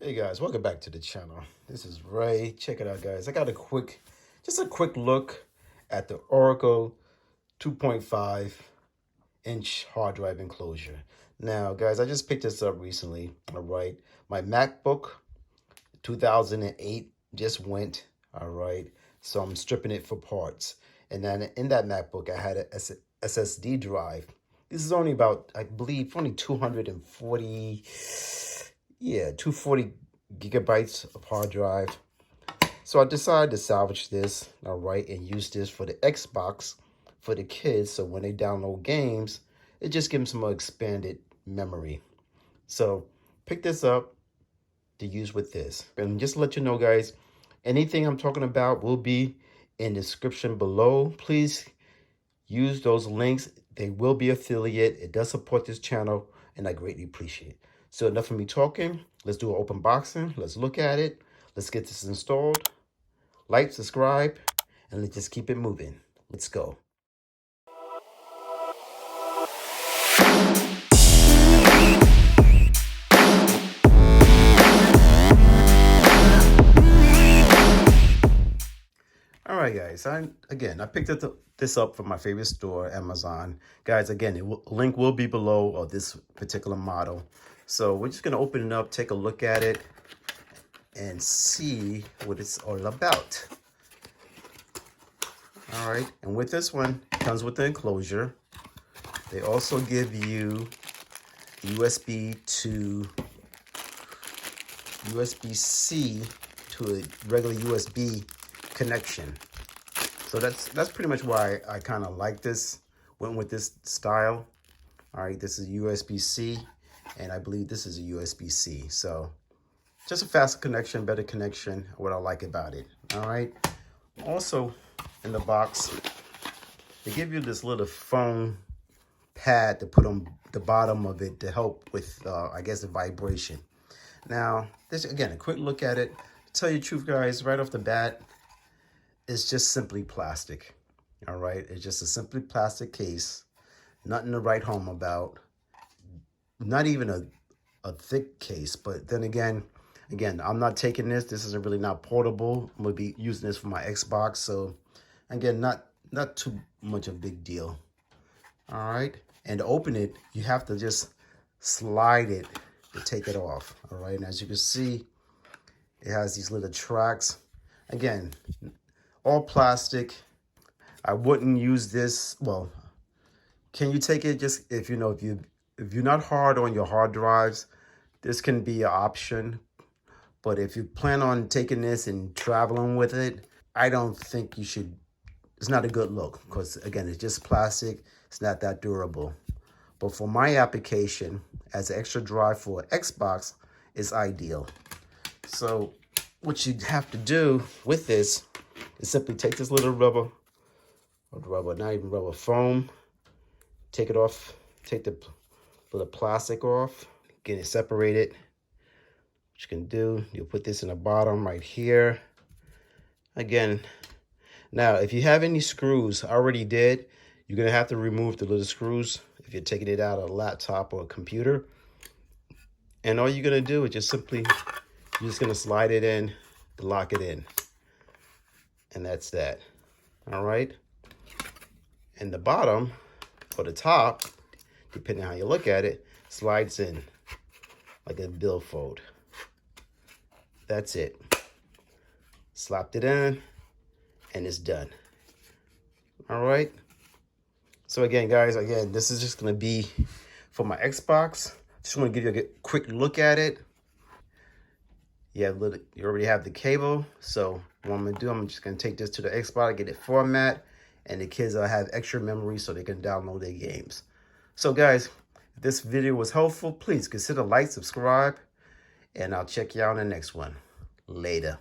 Hey guys, welcome back to the channel. This is Ray. Check it out, guys. I got a quick look at the ORICO 2.5 inch hard drive enclosure. Now, guys, I just picked this up recently. All right, my MacBook 2008 just went. All right, so I'm stripping it for parts. And then in that MacBook, I had a SSD drive. This is only about, I believe, only 240 gigabytes of hard drive. So I decided to salvage this, all right, and use this for the Xbox for the kids. So when they download games, it just gives them some more expanded memory. So pick this up to use with this. And just to let you know, guys, anything I'm talking about will be in the description below. Please use those links. They will be affiliate. It does support this channel, and I greatly appreciate it. So enough of me talking. Let's do an open boxing. Let's look at it. Let's get this installed. Like, subscribe, and let's just keep it moving. Let's go. All right, guys. I picked this up from my favorite store, Amazon. Guys, again, link will be below of this particular model. So we're just gonna open it up, take a look at it, and see what it's all about. All right, and with this one, it comes with the enclosure. They also give you USB to USB-C to a regular USB connection. So that's pretty much why I kind of like this, went with this style. All right, this is USB-C, and I believe this is a USB-C. So just a faster connection, better connection, what I like about it. All right. Also in the box, they give you this little foam pad to put on the bottom of it to help with, I guess, the vibration. Now, this, again, a quick look at it. To tell you the truth, guys, right off the bat, it's just simply plastic. All right. It's just a simply plastic case. Nothing to write home about. Not even a thick case. But then again, I'm not taking this. This is really not portable. I'm going to be using this for my Xbox. So, again, not too much of a big deal. All right. And to open it, you have to just slide it to take it off. All right. And as you can see, it has these little tracks. Again, all plastic. I wouldn't use this. Well, can you take it just if you're not hard on your hard drives, this can be an option. But if you plan on taking this and traveling with it, I don't think you should. It's not a good look because, again, it's just plastic. It's not that durable. But for my application, as an extra drive for Xbox, is ideal. So what you have to do with this is simply take this little foam, take it off, take the little plastic off, get it separated. What you can do, you'll put this in the bottom right here. Again, now if you have any screws, I already did, you're gonna have to remove the little screws if you're taking it out of a laptop or a computer. And all you're gonna do is just simply, you're just gonna slide it in to lock it in. And that's that. All right. And the bottom or the top, depending on how you look at it, slides in like a billfold. That's it. Slapped it in and it's done. All right. So again, guys, this is just going to be for my Xbox. Just want to give you a quick look at it. You already have the cable. So what I'm going to do, I'm just going to take this to the Xbox, get it format, and the kids will have extra memory so they can download their games. So guys, if this video was helpful, please consider like, subscribe, and I'll check you out in the next one. Later.